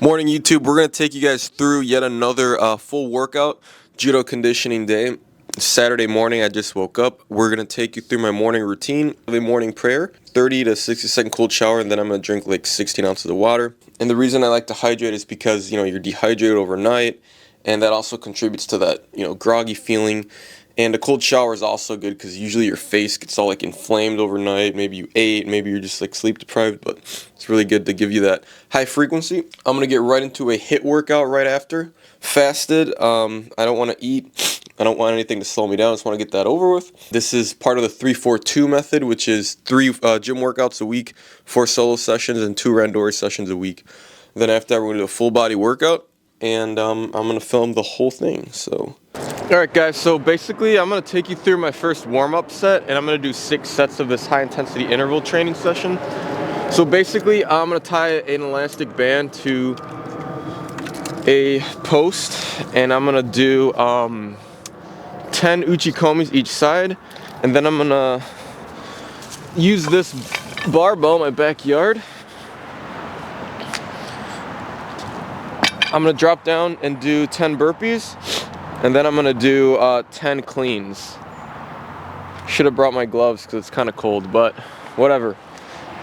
Morning YouTube, we're going to take you guys through yet another full workout, judo conditioning day. Saturday morning, I just woke up. We're going to take you through my morning routine, early morning prayer, 30 to 60-second cold shower, and then I'm going to drink like 16 ounces of water. And the reason I like to hydrate is because, you're dehydrated overnight, and that also contributes to that, groggy feeling. And a cold shower is also good because usually your face gets all like inflamed overnight. Maybe you ate, maybe you're just like sleep deprived, but it's really good to give you that high frequency. I'm going to get right into a HIIT workout right after. Fasted, I don't want to eat. I don't want anything to slow me down. I just want to get that over with. This is part of the 3-4-2 method, which is 3 gym workouts a week, 4 solo sessions, and 2 randori sessions a week. Then after that, we're going to do a full body workout, and I'm going to film the whole thing. So, alright guys, so basically I'm going to take you through my first warm-up set, and I'm going to do 6 sets of this high-intensity interval training session. So basically I'm going to tie an elastic band to a post, and I'm going to do 10 uchikomis each side, and then I'm going to use this barbell in my backyard. I'm going to drop down and do 10 burpees, and then I'm going to do 10 cleans. Should have brought my gloves because it's kind of cold, but whatever.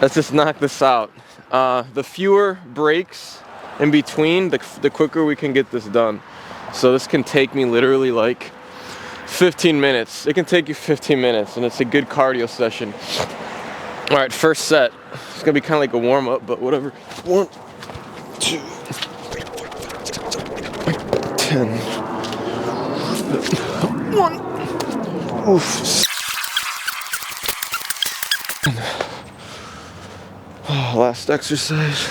Let's just knock this out. The fewer breaks in between, the quicker we can get this done. So this can take me literally like 15 minutes. It can take you 15 minutes, and it's a good cardio session. All right, first set. It's going to be kind of like a warm-up, but whatever. 1, 2, 10. 1. Oof. Oh, last exercise.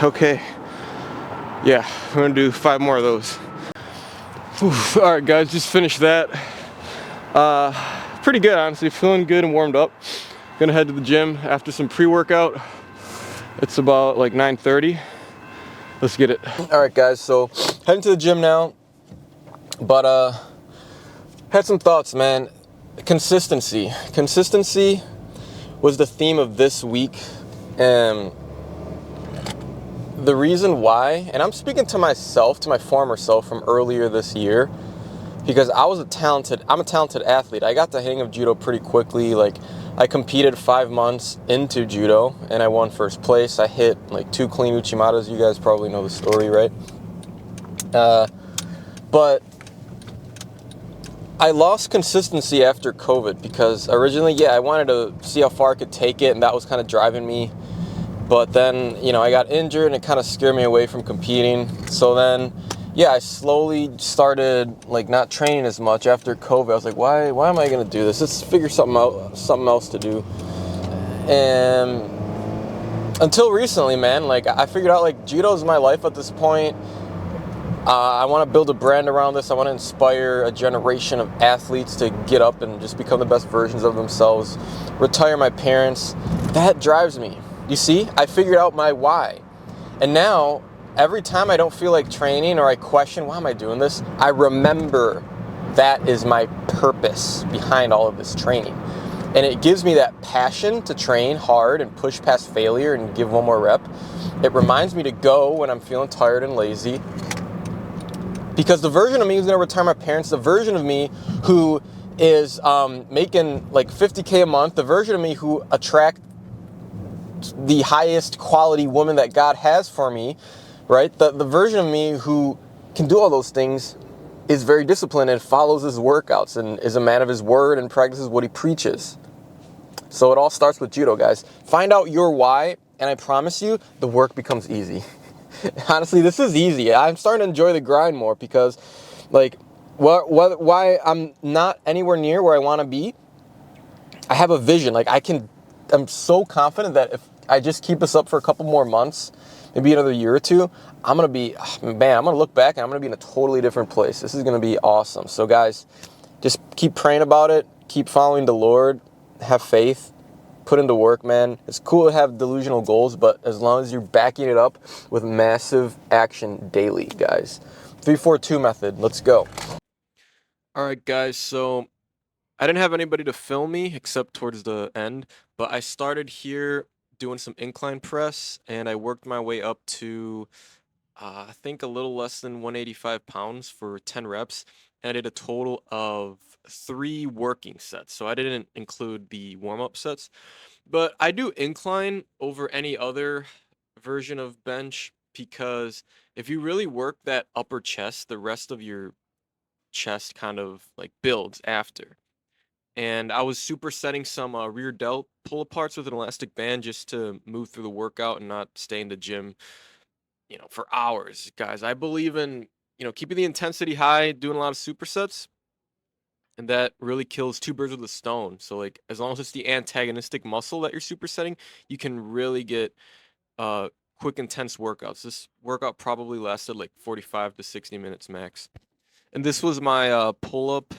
Okay. Yeah, we're gonna do 5 more of those. Oof. All right, guys, just finished that. Pretty good, honestly. Feeling good and warmed up. Gonna head to the gym after some pre-workout. It's about like 9:30. Let's get it. All right, guys, so heading to the gym now, but had some thoughts, man. Consistency was the theme of this week, and the reason why, and I'm speaking to myself, to my former self from earlier this year, because I'm a talented athlete. I got the hang of judo pretty quickly. Like, I competed 5 months into judo, and I won first place. I hit like 2 clean uchimatas. You guys probably know the story, right? But I lost consistency after COVID because originally, I wanted to see how far I could take it, and that was kind of driving me. But then, I got injured, and it kind of scared me away from competing. So then, I slowly started like not training as much after COVID. I was like, why am I gonna do this? Let's figure something else to do. And until recently, man, like I figured out like judo is my life at this point. I want to build a brand around this. I want to inspire a generation of athletes to get up and just become the best versions of themselves. Retire my parents. That drives me. You see, I figured out my why. And now, every time I don't feel like training or I question, why am I doing this? I remember that is my purpose behind all of this training. And it gives me that passion to train hard and push past failure and give one more rep. It reminds me to go when I'm feeling tired and lazy. Because the version of me who's going to retire my parents, the version of me who is making like $50K a month, the version of me who attracts the highest quality woman that God has for me, right? The version of me who can do all those things is very disciplined and follows his workouts and is a man of his word and practices what he preaches. So it all starts with judo, guys. Find out your why, and I promise you, the work becomes easy. Honestly, this is easy. I'm starting to enjoy the grind more because, like, why I'm not anywhere near where I want to be, I have a vision. Like, I'm so confident that if I just keep this up for a couple more months, maybe another year or two, I'm going to look back and I'm going to be in a totally different place. This is going to be awesome. So, guys, just keep praying about it. Keep following the Lord. Have faith. Put into work, man. It's cool to have delusional goals, but as long as you're backing it up with massive action daily, guys. 3-4-2 method. Let's go. All right, guys. So I didn't have anybody to film me except towards the end, but I started here doing some incline press, and I worked my way up to I think a little less than 185 pounds for 10 reps. And I did a total of 3 working sets. So I didn't include the warm-up sets. But I do incline over any other version of bench because if you really work that upper chest, the rest of your chest kind of like builds after. And I was supersetting some rear delt pull aparts with an elastic band just to move through the workout and not stay in the gym, for hours. Guys, I believe in, keeping the intensity high, doing a lot of supersets, and that really kills two birds with a stone. So like as long as it's the antagonistic muscle that you're supersetting, you can really get quick intense workouts. This workout probably lasted like 45 to 60 minutes max. And this was my pull-up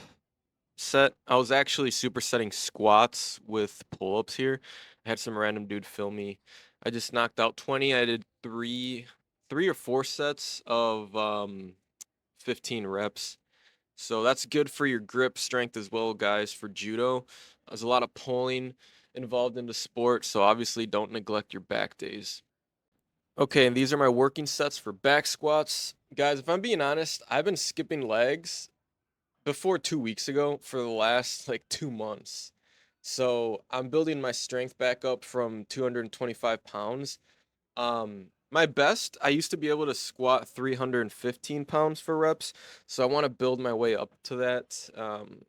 set. I was actually supersetting squats with pull-ups here. I had some random dude film me. I just knocked out 20. I did three or four sets of 15 reps. So that's good for your grip strength as well, guys, for judo. There's a lot of pulling involved in the sport, so obviously don't neglect your back days. Okay, and these are my working sets for back squats. Guys, if I'm being honest, I've been skipping legs before 2 weeks ago for the last like 2 months. So I'm building my strength back up from 225 pounds. My best, I used to be able to squat 315 pounds for reps, so I want to build my way up to that.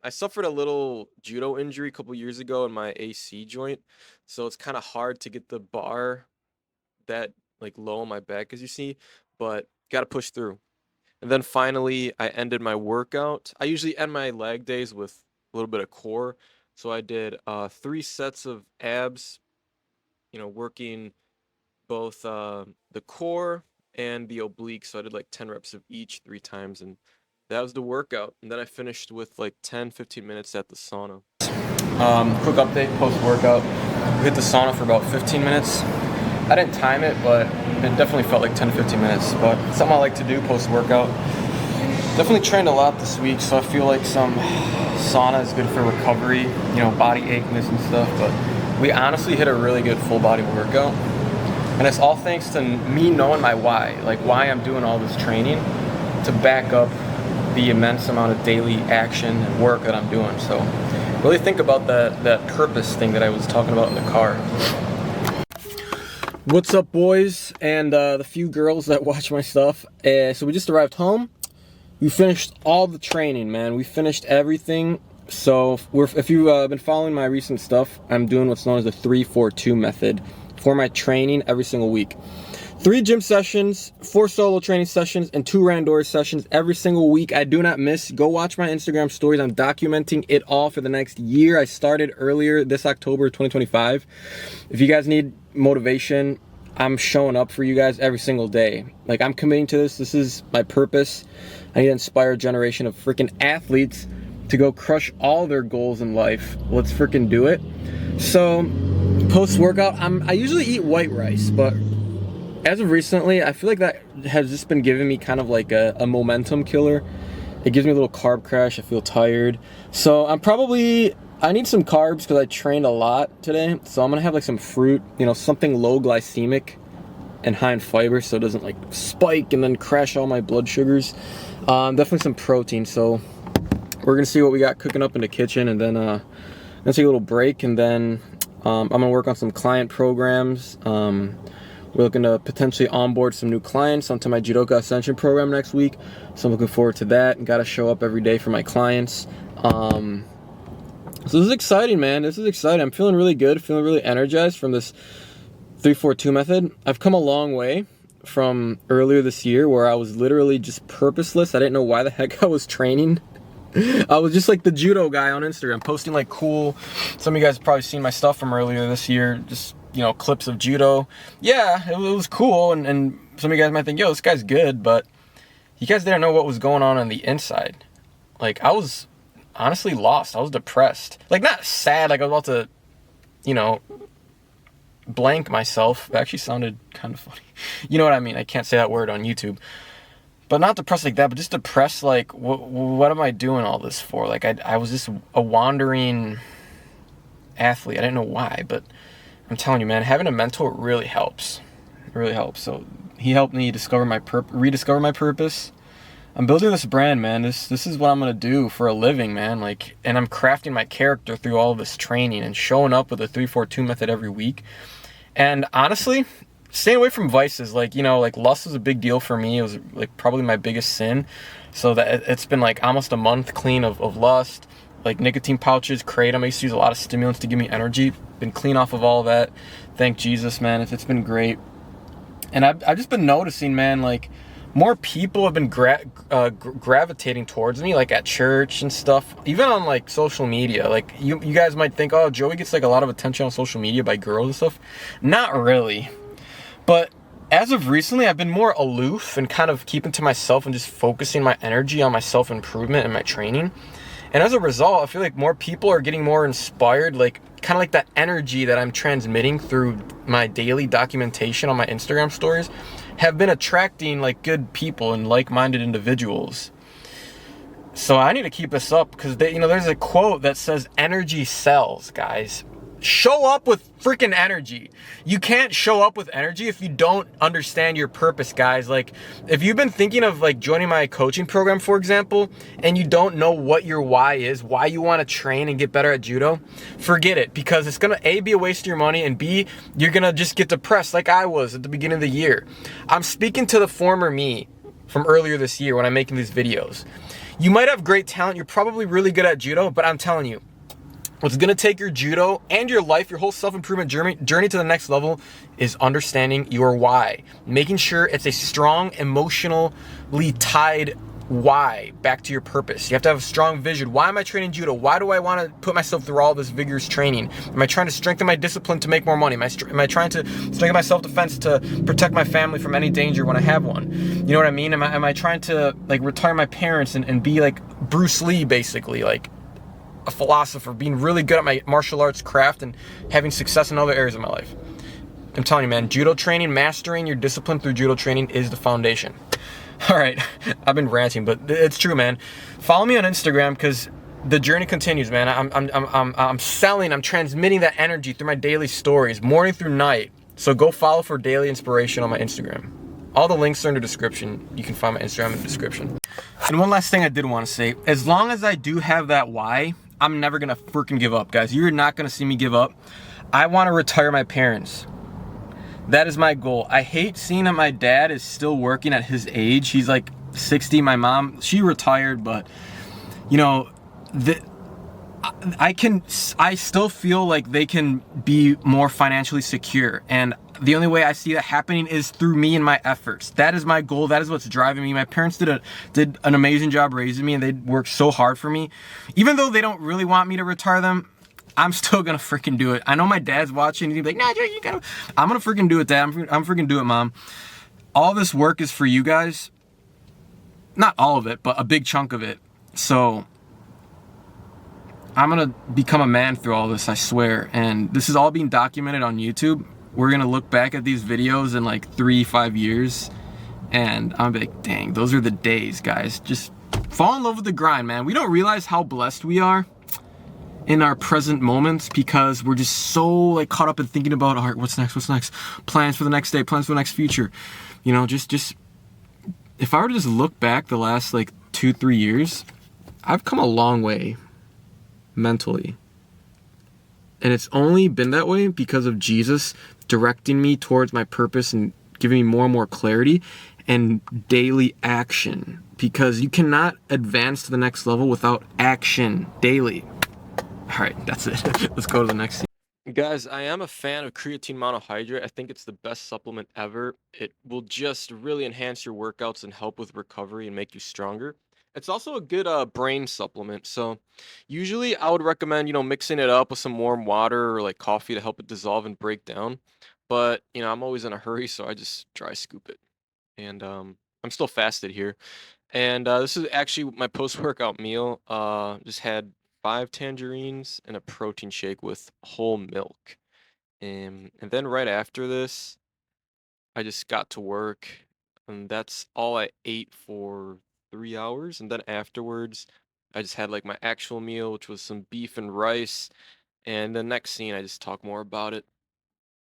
I suffered a little judo injury a couple years ago in my AC joint, so it's kind of hard to get the bar that like low on my back as you see, but got to push through. And then finally, I ended my workout. I usually end my leg days with a little bit of core, so I did 3 sets of abs, working both the core and the oblique. So I did like 10 reps of each 3 times, and that was the workout. And then I finished with like 10-15 minutes at the sauna. Quick update post-workout. We hit the sauna for about 15 minutes. I didn't time it, but it definitely felt like 10-15 minutes. But something I like to do post-workout. Definitely trained a lot this week, so I feel like some sauna is good for recovery, body achiness and stuff. But we honestly hit a really good full body workout. And it's all thanks to me knowing my why, like why I'm doing all this training to back up the immense amount of daily action and work that I'm doing. So really think about that purpose thing that I was talking about in the car. What's up, boys and the few girls that watch my stuff? So we just arrived home. We finished all the training, man. We finished everything. So if you've been following my recent stuff, I'm doing what's known as the 3-4-2 method for my training every single week. 3 gym sessions, 4 solo training sessions, and 2 randori sessions every single week. I do not miss. Go watch my Instagram stories. I'm documenting it all for the next year. I started earlier this October 2025. If you guys need motivation, I'm showing up for you guys every single day. Like, I'm committing to this. This is my purpose. I need to inspire a generation of freaking athletes to go crush all their goals in life. Let's freaking do it. So post-workout, I usually eat white rice, but as of recently, I feel like that has just been giving me kind of like a momentum killer. It gives me a little carb crash. I feel tired. So I need some carbs because I trained a lot today. So I'm going to have like some fruit, something low glycemic and high in fiber so it doesn't like spike and then crash all my blood sugars. Definitely some protein. So we're going to see what we got cooking up in the kitchen, and then I'm going to take a little break, and then I'm going to work on some client programs. We're looking to potentially onboard some new clients onto my Judoka Ascension program next week. So I'm looking forward to that, and got to show up every day for my clients. So this is exciting, man. This is exciting. I'm feeling really good, feeling really energized from this 3-4-2 method. I've come a long way from earlier this year where I was literally just purposeless. I didn't know why the heck I was training. I was just like the judo guy on Instagram, posting like cool, some of you guys have probably seen my stuff from earlier this year, just, clips of judo. Yeah, it was cool, and some of you guys might think, yo, this guy's good, but you guys didn't know what was going on the inside. Like, I was honestly lost. I was depressed. Like, not sad, like I was about to, blank myself. It actually sounded kind of funny. You know what I mean? I can't say that word on YouTube. But not depressed like that, but just depressed like, what am I doing all this for? Like, I was just a wandering athlete. I didn't know why, but I'm telling you, man, having a mentor really helps. It really helps. So he helped me rediscover my purpose. I'm building this brand, man. This is what I'm gonna do for a living, man. Like, and I'm crafting my character through all of this training and showing up with a 3-4-2 method every week. And honestly, staying away from vices, like, like lust was a big deal for me. It was like probably my biggest sin. So that it's been like almost a month clean of lust, like nicotine pouches, kratom. I used to use a lot of stimulants to give me energy. Been clean off of all of that. Thank Jesus, man. It's been great. And I've just been noticing, man, like more people have been gravitating towards me, like at church and stuff, even on like social media. Like you guys might think, oh, Joey gets like a lot of attention on social media by girls and stuff. Not really. But as of recently, I've been more aloof and kind of keeping to myself and just focusing my energy on my self-improvement and my training. And as a result, I feel like more people are getting more inspired, like kind of like that energy that I'm transmitting through my daily documentation on my Instagram stories have been attracting like good people and like-minded individuals. So I need to keep this up because there's a quote that says energy sells, guys. Show up with freaking energy. You can't show up with energy if you don't understand your purpose, guys. Like, if you've been thinking of like joining my coaching program, for example, and you don't know what your why is, why you want to train and get better at judo, forget it, because it's gonna A, be a waste of your money, and B, you're gonna just get depressed like I was at the beginning of the year. I'm speaking to the former me from earlier this year when I'm making these videos. You might have great talent, you're probably really good at judo, but I'm telling you, what's going to take your judo and your life, your whole self-improvement journey to the next level is understanding your why. Making sure it's a strong, emotionally tied why back to your purpose. You have to have a strong vision. Why am I training judo? Why do I want to put myself through all this vigorous training? Am I trying to strengthen my discipline to make more money? Am I trying to strengthen my self-defense to protect my family from any danger when I have one? You know what I mean? Am I trying to like retire my parents and be like Bruce Lee, basically, like a philosopher, being really good at my martial arts craft and having success in other areas of my life? I'm telling you, man, judo training, mastering your discipline through judo training is the foundation. All right, I've been ranting, but it's true, man. Follow me on Instagram because the journey continues, man. I'm transmitting that energy through my daily stories, morning through night. So go follow for daily inspiration on my Instagram. All the links are in the description. You can find my Instagram in the description. And one last thing I did want to say, as long as I do have that why, I'm never gonna freaking give up, guys. You're not gonna see me give up. I want to retire my parents. That is my goal. I hate seeing that my dad is still working at his age. He's like 60. My mom, she retired, but I still feel like they can be more financially secure. And the only way I see that happening is through me and my efforts. That is my goal. That is what's driving me. My parents did an amazing job raising me, and they worked so hard for me. Even though they don't really want me to retire them, I'm still gonna freaking do it. I know my dad's watching. He's like, "Nah, Joe, you gotta." I'm gonna freaking do it, Dad. I'm freaking do it, Mom. All this work is for you guys. Not all of it, but a big chunk of it. So I'm gonna become a man through all this, I swear. And this is all being documented on YouTube. We're gonna look back at these videos in like 3-5 years, and I'm gonna be like, dang, those are the days, guys. Just fall in love with the grind, man. We don't realize how blessed we are in our present moments because we're just so like caught up in thinking about, all right, what's next, plans for the next day, plans for the next future. Just if I were to just look back the last like 2-3 years, I've come a long way mentally. And it's only been that way because of Jesus directing me towards my purpose and giving me more and more clarity and daily action. Because you cannot advance to the next level without action daily. All right, that's it. Let's go to the next scene. Guys, I am a fan of creatine monohydrate. I think it's the best supplement ever. It will just really enhance your workouts and help with recovery and make you stronger. It's also a good brain supplement. So usually I would recommend, mixing it up with some warm water or like coffee to help it dissolve and break down. But, I'm always in a hurry, so I just dry scoop it. And I'm still fasted here. And this is actually my post-workout meal. Just had 5 tangerines and a protein shake with whole milk. And then right after this, I just got to work, and that's all I ate for 3 hours. And then afterwards, I just had like my actual meal, which was some beef and rice. And the next scene, I just talk more about it.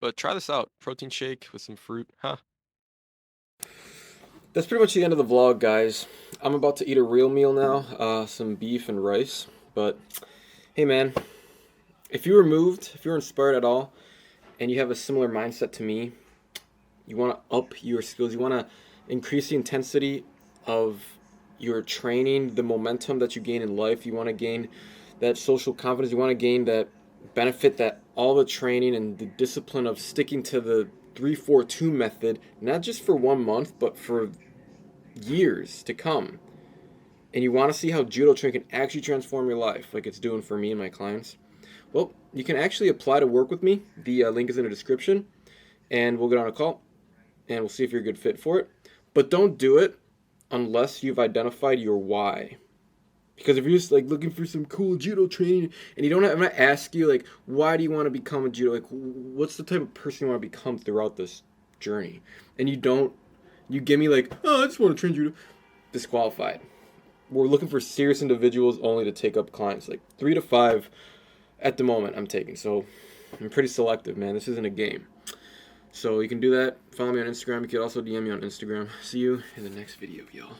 But try this out. Protein shake with some fruit. Huh. That's pretty much the end of the vlog, guys. I'm about to eat a real meal now, some beef and rice. But hey, man, if you were moved, if you're inspired at all, and you have a similar mindset to me, you want to up your skills, you want to increase the intensity of your training, the momentum that you gain in life, you want to gain that social confidence, you want to gain that benefit that all the training and the discipline of sticking to the 3-4-2 method, not just for 1 month, but for years to come. And you want to see how judo training can actually transform your life, like it's doing for me and my clients. Well, you can actually apply to work with me. The link is in the description, and we'll get on a call, and we'll see if you're a good fit for it. But don't do it unless you've identified your why. Because if you're just like looking for some cool judo training, and you don't have, I'm gonna ask you like, why do you want to become a judo? Like, what's the type of person you want to become throughout this journey? And you give me like, oh, I just want to train judo. Disqualified. We're looking for serious individuals only to take up clients, like 3 to 5 at the moment I'm taking. So I'm pretty selective, man. This isn't a game. So you can do that. Follow me on Instagram. You can also DM me on Instagram. See you in the next video, y'all.